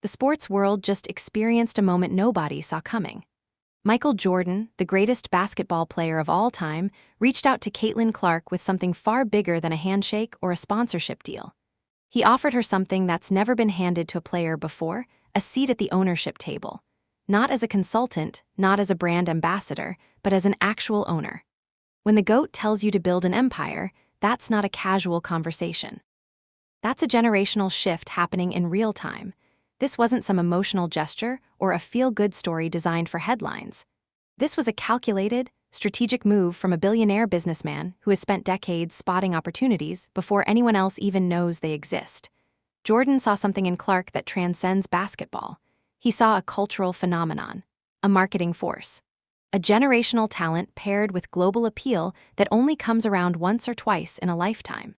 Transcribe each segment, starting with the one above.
The sports world just experienced a moment nobody saw coming. Michael Jordan, the greatest basketball player of all time, reached out to Caitlin Clark with something far bigger than a handshake or a sponsorship deal. He offered her something that's never been handed to a player before, a seat at the ownership table. Not as a consultant, not as a brand ambassador, but as an actual owner. When the GOAT tells you to build an empire, that's not a casual conversation. That's a generational shift happening in real time. This wasn't some emotional gesture or a feel-good story designed for headlines. This was a calculated, strategic move from a billionaire businessman who has spent decades spotting opportunities before anyone else even knows they exist. Jordan saw something in Clark that transcends basketball. He saw a cultural phenomenon, a marketing force, a generational talent paired with global appeal that only comes around once or twice in a lifetime.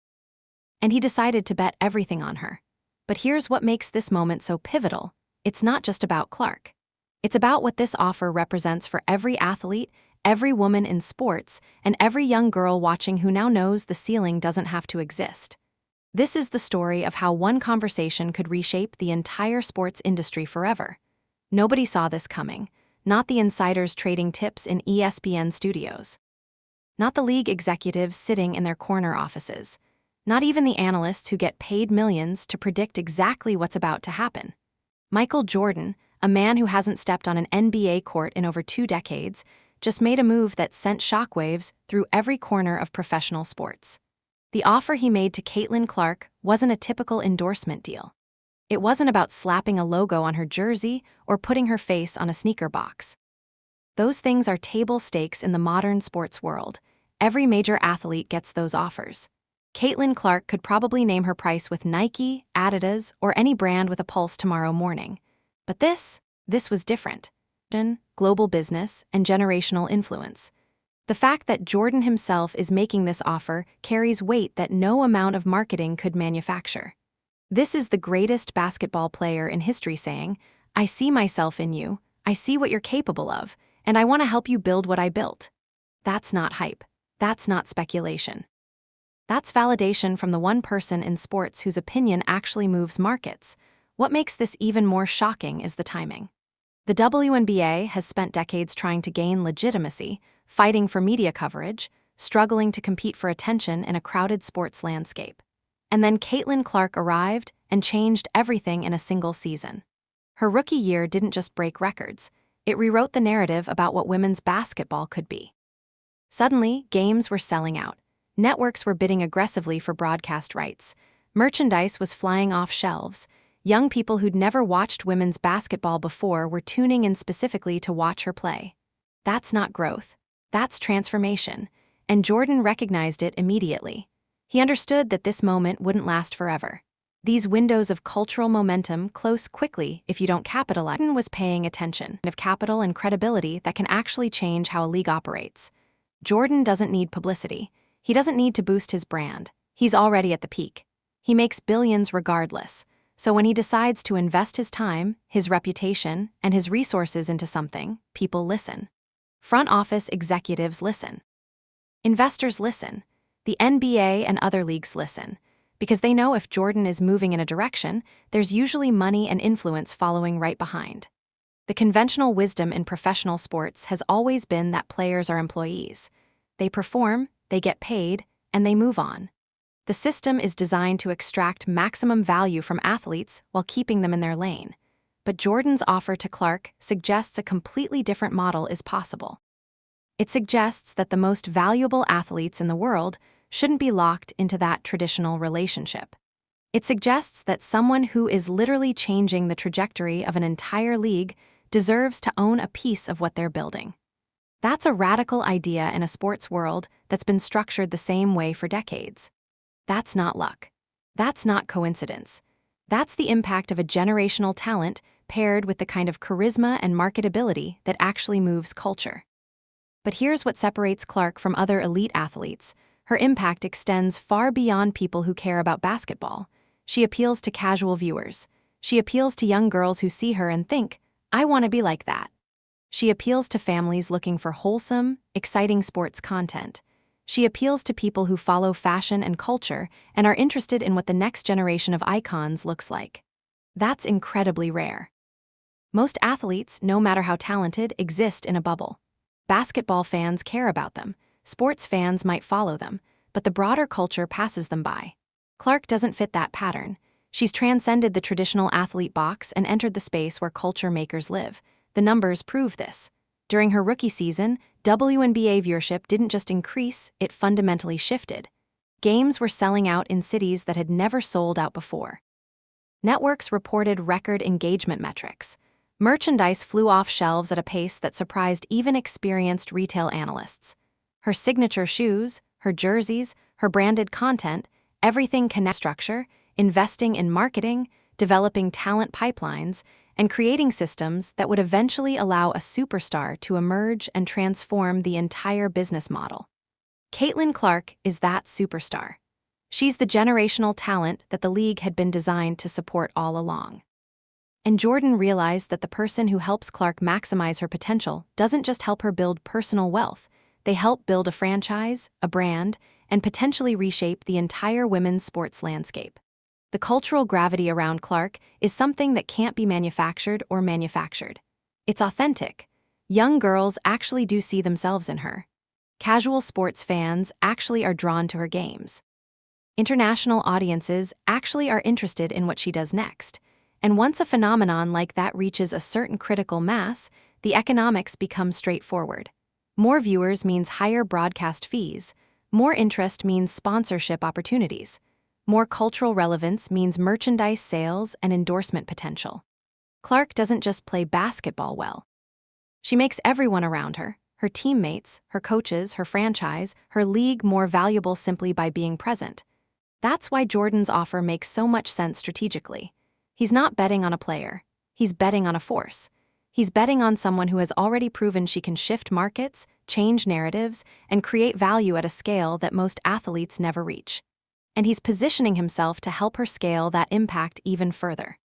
And he decided to bet everything on her. But here's what makes this moment so pivotal. It's not just about Clark. It's about what this offer represents for every athlete, every woman in sports, and every young girl watching who now knows the ceiling doesn't have to exist. This is the story of how one conversation could reshape the entire sports industry forever. Nobody saw this coming, not the insiders trading tips in ESPN studios, not the league executives sitting in their corner offices, not even the analysts who get paid millions to predict exactly what's about to happen. Michael Jordan, a man who hasn't stepped on an NBA court in over 2 decades, just made a move that sent shockwaves through every corner of professional sports. The offer he made to Caitlin Clark wasn't a typical endorsement deal. It wasn't about slapping a logo on her jersey or putting her face on a sneaker box. Those things are table stakes in the modern sports world. Every major athlete gets those offers. Caitlin Clark could probably name her price with Nike, Adidas, or any brand with a pulse tomorrow morning. But this was different. Global business and generational influence. The fact that Jordan himself is making this offer carries weight that no amount of marketing could manufacture. This is the greatest basketball player in history saying, "I see myself in you, I see what you're capable of, and I want to help you build what I built." That's not hype. That's not speculation. That's validation from the one person in sports whose opinion actually moves markets. What makes this even more shocking is the timing. The WNBA has spent decades trying to gain legitimacy, fighting for media coverage, struggling to compete for attention in a crowded sports landscape. And then Caitlin Clark arrived and changed everything in a single season. Her rookie year didn't just break records, it rewrote the narrative about what women's basketball could be. Suddenly, games were selling out. Networks were bidding aggressively for broadcast rights. Merchandise was flying off shelves. Young people who'd never watched women's basketball before were tuning in specifically to watch her play. That's not growth. That's transformation. And Jordan recognized it immediately. He understood that this moment wouldn't last forever. These windows of cultural momentum close quickly if you don't capitalize. Jordan was paying attention of capital and credibility that can actually change how a league operates. Jordan doesn't need publicity. He doesn't need to boost his brand. He's already at the peak. He makes billions regardless. So when he decides to invest his time, his reputation, and his resources into something, people listen. Front office executives listen. Investors listen. The NBA and other leagues listen. Because they know if Jordan is moving in a direction, there's usually money and influence following right behind. The conventional wisdom in professional sports has always been that players are employees. They perform, they get paid, and they move on. The system is designed to extract maximum value from athletes while keeping them in their lane. But Jordan's offer to Clark suggests a completely different model is possible. It suggests that the most valuable athletes in the world shouldn't be locked into that traditional relationship. It suggests that someone who is literally changing the trajectory of an entire league deserves to own a piece of what they're building. That's a radical idea in a sports world that's been structured the same way for decades. That's not luck. That's not coincidence. That's the impact of a generational talent paired with the kind of charisma and marketability that actually moves culture. But here's what separates Clark from other elite athletes. Her impact extends far beyond people who care about basketball. She appeals to casual viewers. She appeals to young girls who see her and think, "I want to be like that." She appeals to families looking for wholesome, exciting sports content. She appeals to people who follow fashion and culture and are interested in what the next generation of icons looks like. That's incredibly rare. Most athletes, no matter how talented, exist in a bubble. Basketball fans care about them, sports fans might follow them, but the broader culture passes them by. Clark doesn't fit that pattern. She's transcended the traditional athlete box and entered the space where culture makers live. The numbers prove this. During her rookie season, WNBA viewership didn't just increase, it fundamentally shifted. Games were selling out in cities that had never sold out before. Networks reported record engagement metrics. Merchandise flew off shelves at a pace that surprised even experienced retail analysts. Her signature shoes, her jerseys, her branded content, everything connected structure, investing in marketing, developing talent pipelines, and creating systems that would eventually allow a superstar to emerge and transform the entire business model. Caitlin Clark is that superstar. She's the generational talent that the league had been designed to support all along. And Jordan realized that the person who helps Clark maximize her potential doesn't just help her build personal wealth, they help build a franchise, a brand, and potentially reshape the entire women's sports landscape. The cultural gravity around Clark is something that can't be manufactured or manufactured. It's authentic. Young girls actually do see themselves in her. Casual sports fans actually are drawn to her games. International audiences actually are interested in what she does next. And once a phenomenon like that reaches a certain critical mass, the economics become straightforward. More viewers means higher broadcast fees. More interest means sponsorship opportunities. More cultural relevance means merchandise sales and endorsement potential. Clark doesn't just play basketball well. She makes everyone around her, her teammates, her coaches, her franchise, her league more valuable simply by being present. That's why Jordan's offer makes so much sense strategically. He's not betting on a player. He's betting on a force. He's betting on someone who has already proven she can shift markets, change narratives, and create value at a scale that most athletes never reach. And he's positioning himself to help her scale that impact even further.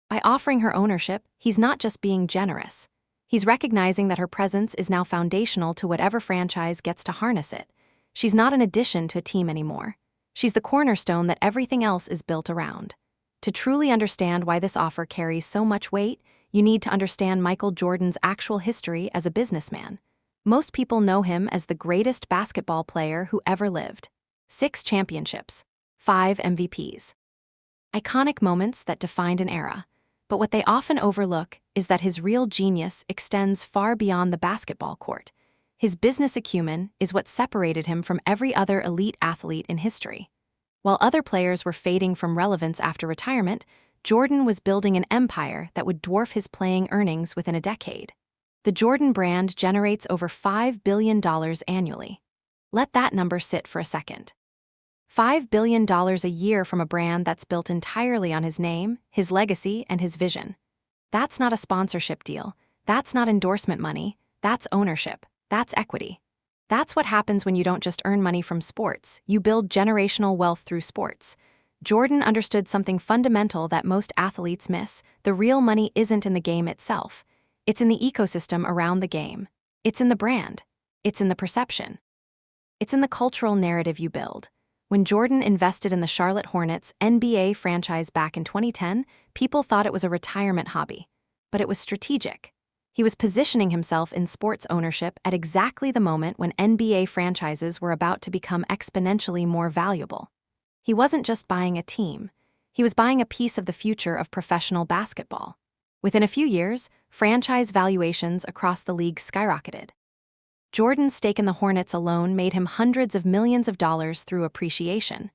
By offering her ownership, he's not just being generous. He's recognizing that her presence is now foundational to whatever franchise gets to harness it. She's not an addition to a team anymore. She's the cornerstone that everything else is built around. To truly understand why this offer carries so much weight, you need to understand Michael Jordan's actual history as a businessman. Most people know him as the greatest basketball player who ever lived. 6 championships, 5 MVPs. Iconic moments that defined an era. But what they often overlook is that his real genius extends far beyond the basketball court. His business acumen is what separated him from every other elite athlete in history. While other players were fading from relevance after retirement, Jordan was building an empire that would dwarf his playing earnings within a decade. The Jordan brand generates over $5 billion annually. Let that number sit for a second. $5 billion a year from a brand that's built entirely on his name, his legacy, and his vision. That's not a sponsorship deal. That's not endorsement money. That's ownership. That's equity. That's what happens when you don't just earn money from sports, you build generational wealth through sports. Jordan understood something fundamental that most athletes miss. The real money isn't in the game itself. It's in the ecosystem around the game. It's in the brand. It's in the perception. It's in the cultural narrative you build. When Jordan invested in the Charlotte Hornets NBA franchise back in 2010, people thought it was a retirement hobby. But it was strategic. He was positioning himself in sports ownership at exactly the moment when NBA franchises were about to become exponentially more valuable. He wasn't just buying a team. He was buying a piece of the future of professional basketball. Within a few years, franchise valuations across the league skyrocketed. Jordan's stake in the Hornets alone made him hundreds of millions of dollars through appreciation.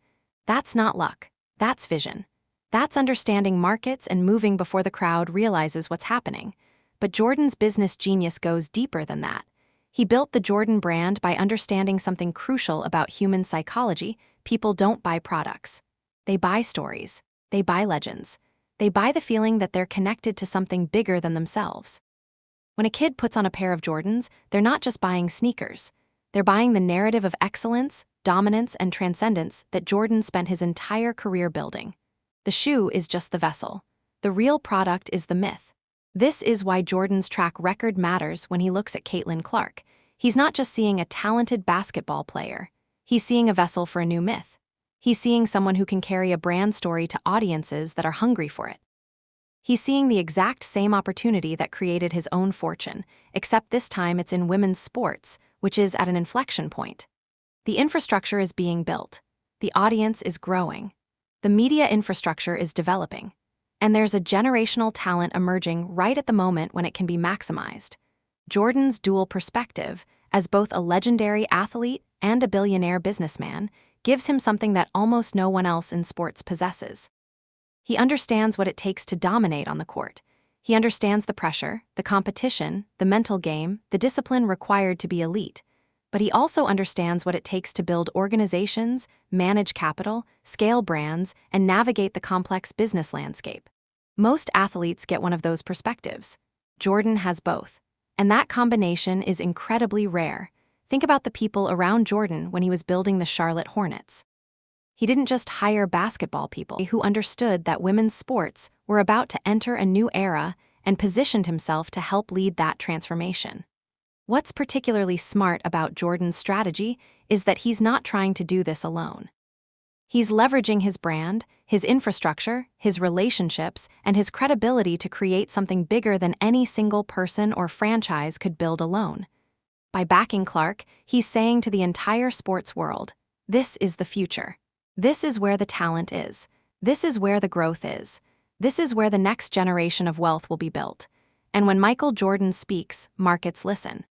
That's not luck. That's vision. That's understanding markets and moving before the crowd realizes what's happening. But Jordan's business genius goes deeper than that. He built the Jordan brand by understanding something crucial about human psychology. People don't buy products. They buy stories. They buy legends. They buy the feeling that they're connected to something bigger than themselves. When a kid puts on a pair of Jordans, they're not just buying sneakers. They're buying the narrative of excellence, dominance, and transcendence that Jordan spent his entire career building. The shoe is just the vessel. The real product is the myth. This is why Jordan's track record matters when he looks at Caitlin Clark. He's not just seeing a talented basketball player. He's seeing a vessel for a new myth. He's seeing someone who can carry a brand story to audiences that are hungry for it. He's seeing the exact same opportunity that created his own fortune, except this time it's in women's sports, which is at an inflection point. The infrastructure is being built. The audience is growing. The media infrastructure is developing. And there's a generational talent emerging right at the moment when it can be maximized. Jordan's dual perspective, as both a legendary athlete and a billionaire businessman, gives him something that almost no one else in sports possesses. He understands what it takes to dominate on the court. He understands the pressure, the competition, the mental game, the discipline required to be elite. But he also understands what it takes to build organizations, manage capital, scale brands, and navigate the complex business landscape. Most athletes get one of those perspectives. Jordan has both. And that combination is incredibly rare. Think about the people around Jordan when he was building the Charlotte Hornets. He didn't just hire basketball people who understood that women's sports were about to enter a new era and positioned himself to help lead that transformation. What's particularly smart about Jordan's strategy is that he's not trying to do this alone. He's leveraging his brand, his infrastructure, his relationships, and his credibility to create something bigger than any single person or franchise could build alone. By backing Clark, he's saying to the entire sports world, this is the future. This is where the talent is. This is where the growth is. This is where the next generation of wealth will be built. And when Michael Jordan speaks, markets listen.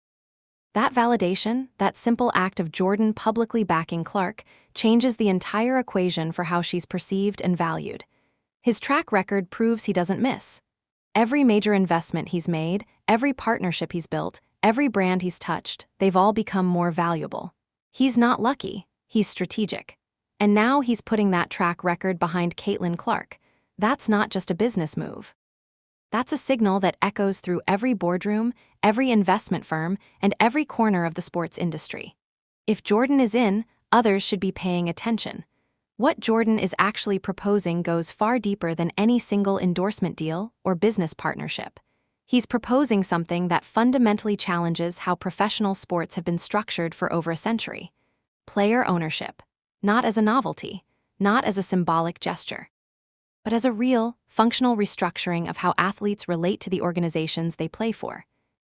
That validation, that simple act of Jordan publicly backing Clark, changes the entire equation for how she's perceived and valued. His track record proves he doesn't miss. Every major investment he's made, every partnership he's built, every brand he's touched, they've all become more valuable. He's not lucky, he's strategic. And now he's putting that track record behind Caitlin Clark. That's not just a business move. That's a signal that echoes through every boardroom, every investment firm, and every corner of the sports industry. If Jordan is in, others should be paying attention. What Jordan is actually proposing goes far deeper than any single endorsement deal or business partnership. He's proposing something that fundamentally challenges how professional sports have been structured for over a century. Player ownership. Not as a novelty, not as a symbolic gesture, but as a real, functional restructuring of how athletes relate to the organizations they play for.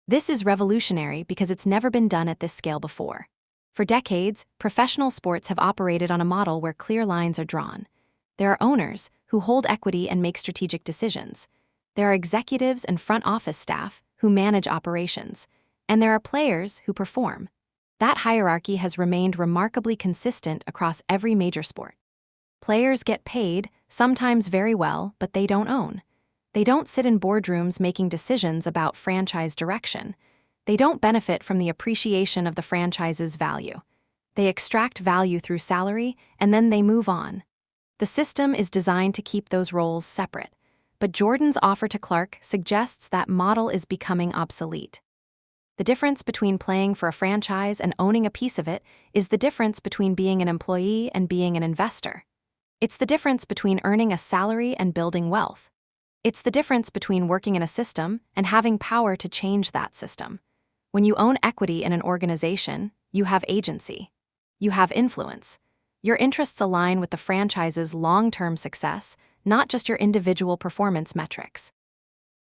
This is revolutionary because it's never been done at this scale before. For decades, professional sports have operated on a model where clear lines are drawn. There are owners who hold equity and make strategic decisions. There are executives and front office staff who manage operations. And there are players who perform. That hierarchy has remained remarkably consistent across every major sport. Players get paid, sometimes very well, but they don't own. They don't sit in boardrooms making decisions about franchise direction. They don't benefit from the appreciation of the franchise's value. They extract value through salary, and then they move on. The system is designed to keep those roles separate, but Jordan's offer to Clark suggests that model is becoming obsolete. The difference between playing for a franchise and owning a piece of it is the difference between being an employee and being an investor. It's the difference between earning a salary and building wealth. It's the difference between working in a system and having power to change that system. When you own equity in an organization, you have agency. You have influence. Your interests align with the franchise's long-term success, not just your individual performance metrics.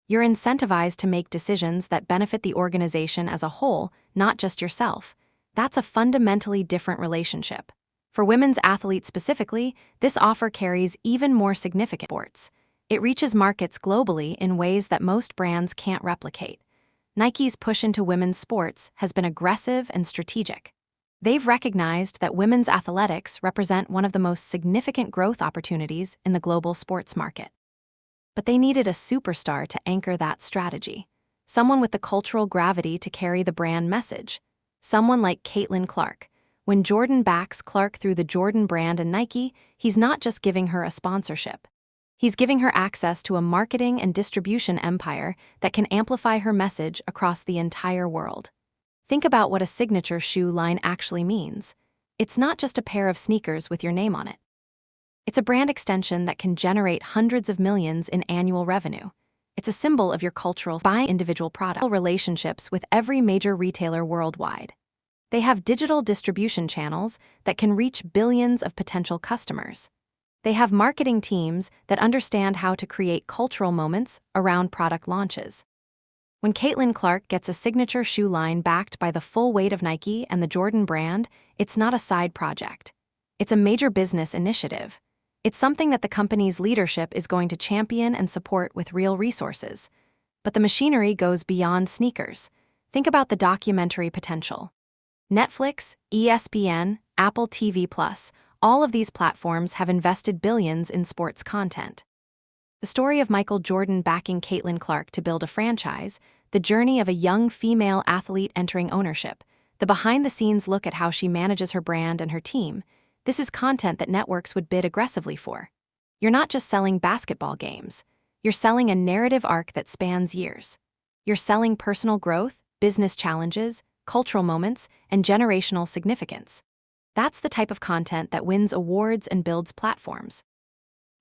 You're incentivized to make decisions that benefit the organization as a whole, not just yourself. That's a fundamentally different relationship. For women's athletes specifically, this offer carries even more significant importance. It reaches markets globally in ways that most brands can't replicate. Nike's push into women's sports has been aggressive and strategic. They've recognized that women's athletics represent one of the most significant growth opportunities in the global sports market. But they needed a superstar to anchor that strategy. Someone with the cultural gravity to carry the brand message. Someone like Caitlin Clark. When Jordan backs Clark through the Jordan brand and Nike, he's not just giving her a sponsorship. He's giving her access to a marketing and distribution empire that can amplify her message across the entire world. Think about what a signature shoe line actually means. It's not just a pair of sneakers with your name on it. It's a brand extension that can generate hundreds of millions in annual revenue. It's a symbol of your cultural buying individual product relationships with every major retailer worldwide. They have digital distribution channels that can reach billions of potential customers. They have marketing teams that understand how to create cultural moments around product launches. When Caitlin Clark gets a signature shoe line backed by the full weight of Nike and the Jordan brand, it's not a side project. It's a major business initiative. It's something that the company's leadership is going to champion and support with real resources. But the machinery goes beyond sneakers. Think about the documentary potential. Netflix, ESPN, Apple TV+, all of these platforms have invested billions in sports content. The story of Michael Jordan backing Caitlin Clark to build a franchise, the journey of a young female athlete entering ownership, the behind-the-scenes look at how she manages her brand and her team, this is content that networks would bid aggressively for. You're not just selling basketball games. You're selling a narrative arc that spans years. You're selling personal growth, business challenges, cultural moments, and generational significance. That's the type of content that wins awards and builds platforms.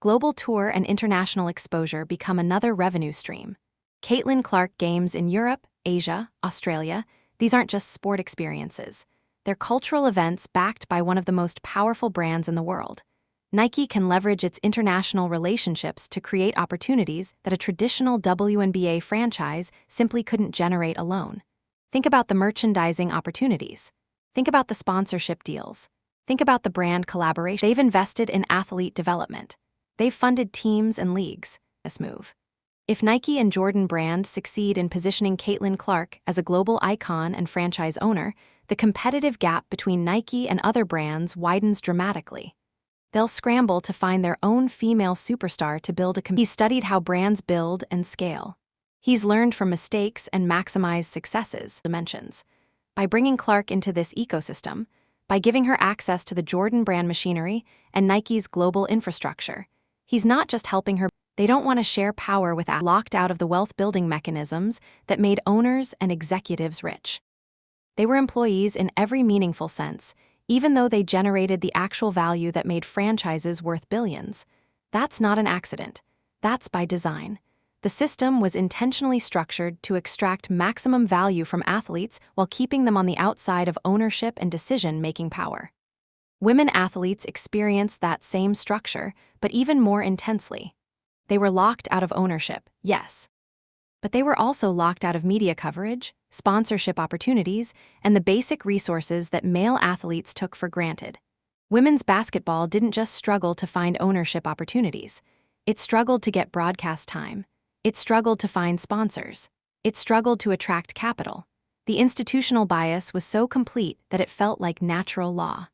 Global tour and international exposure become another revenue stream. Caitlin Clark games in Europe, Asia, Australia, these aren't just sport experiences. They're cultural events backed by one of the most powerful brands in the world. Nike can leverage its international relationships to create opportunities that a traditional WNBA franchise simply couldn't generate alone. Think about the merchandising opportunities. Think about the sponsorship deals. Think about the brand collaboration. They've invested in athlete development. They've funded teams and leagues. This move. If Nike and Jordan brands succeed in positioning Caitlin Clark as a global icon and franchise owner, the competitive gap between Nike and other brands widens dramatically. They'll scramble to find their own female superstar to build a company. He's studied how brands build and scale. He's learned from mistakes and maximized successes. Dimensions. By bringing Clark into this ecosystem, by giving her access to the Jordan brand machinery and Nike's global infrastructure, he's not just helping her. They don't want to share power with locked out of the wealth-building mechanisms that made owners and executives rich. They were employees in every meaningful sense, even though they generated the actual value that made franchises worth billions. That's not an accident. That's by design. The system was intentionally structured to extract maximum value from athletes while keeping them on the outside of ownership and decision-making power. Women athletes experienced that same structure, but even more intensely. They were locked out of ownership, yes. But they were also locked out of media coverage, sponsorship opportunities, and the basic resources that male athletes took for granted. Women's basketball didn't just struggle to find ownership opportunities. It struggled to get broadcast time. It struggled to find sponsors. It struggled to attract capital. The institutional bias was so complete that it felt like natural law.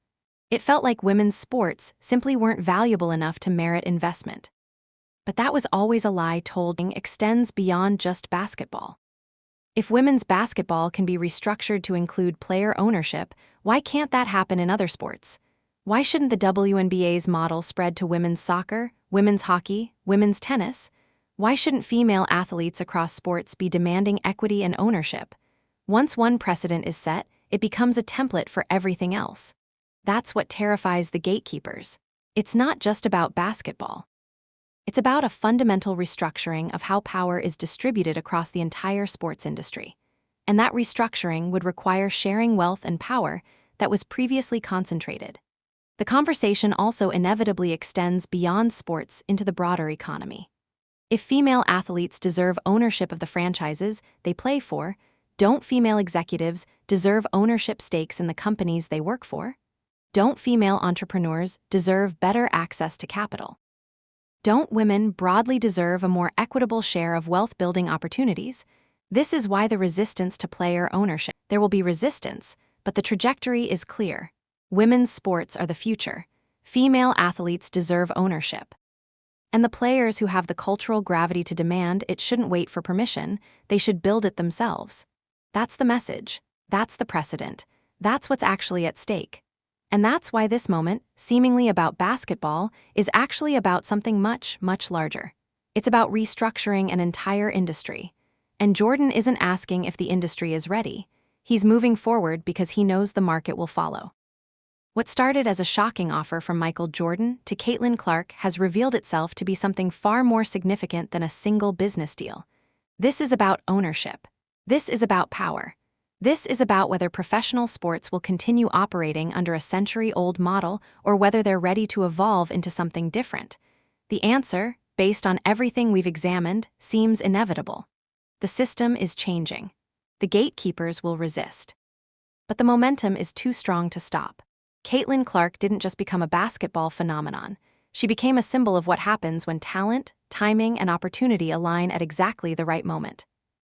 It felt like women's sports simply weren't valuable enough to merit investment. But that was always a lie told. Extends beyond just basketball. If women's basketball can be restructured to include player ownership, why can't that happen in other sports? Why shouldn't the WNBA's model spread to women's soccer, women's hockey, women's tennis? Why shouldn't female athletes across sports be demanding equity and ownership? Once one precedent is set, it becomes a template for everything else. That's what terrifies the gatekeepers. It's not just about basketball. It's about a fundamental restructuring of how power is distributed across the entire sports industry. And that restructuring would require sharing wealth and power that was previously concentrated. The conversation also inevitably extends beyond sports into the broader economy. If female athletes deserve ownership of the franchises they play for, don't female executives deserve ownership stakes in the companies they work for? Don't female entrepreneurs deserve better access to capital? Don't women broadly deserve a more equitable share of wealth-building opportunities? This is why the resistance to player ownership. There will be resistance, but the trajectory is clear. Women's sports are the future. Female athletes deserve ownership. And the players who have the cultural gravity to demand it shouldn't wait for permission, they should build it themselves. That's the message. That's the precedent. That's what's actually at stake. And that's why this moment, seemingly about basketball, is actually about something much, much larger. It's about restructuring an entire industry. And Jordan isn't asking if the industry is ready. He's moving forward because he knows the market will follow. What started as a shocking offer from Michael Jordan to Caitlin Clark has revealed itself to be something far more significant than a single business deal. This is about ownership. This is about power. This is about whether professional sports will continue operating under a century-old model or whether they're ready to evolve into something different. The answer, based on everything we've examined, seems inevitable. The system is changing. The gatekeepers will resist. But the momentum is too strong to stop. Caitlin Clark didn't just become a basketball phenomenon. She became a symbol of what happens when talent, timing, and opportunity align at exactly the right moment.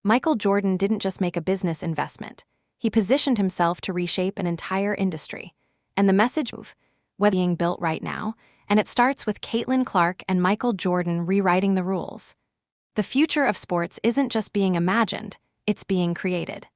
Michael Jordan didn't just make a business investment. He positioned himself to reshape an entire industry. And the message move, whether being built right now, and it starts with Caitlin Clark and Michael Jordan rewriting the rules. The future of sports isn't just being imagined, it's being created.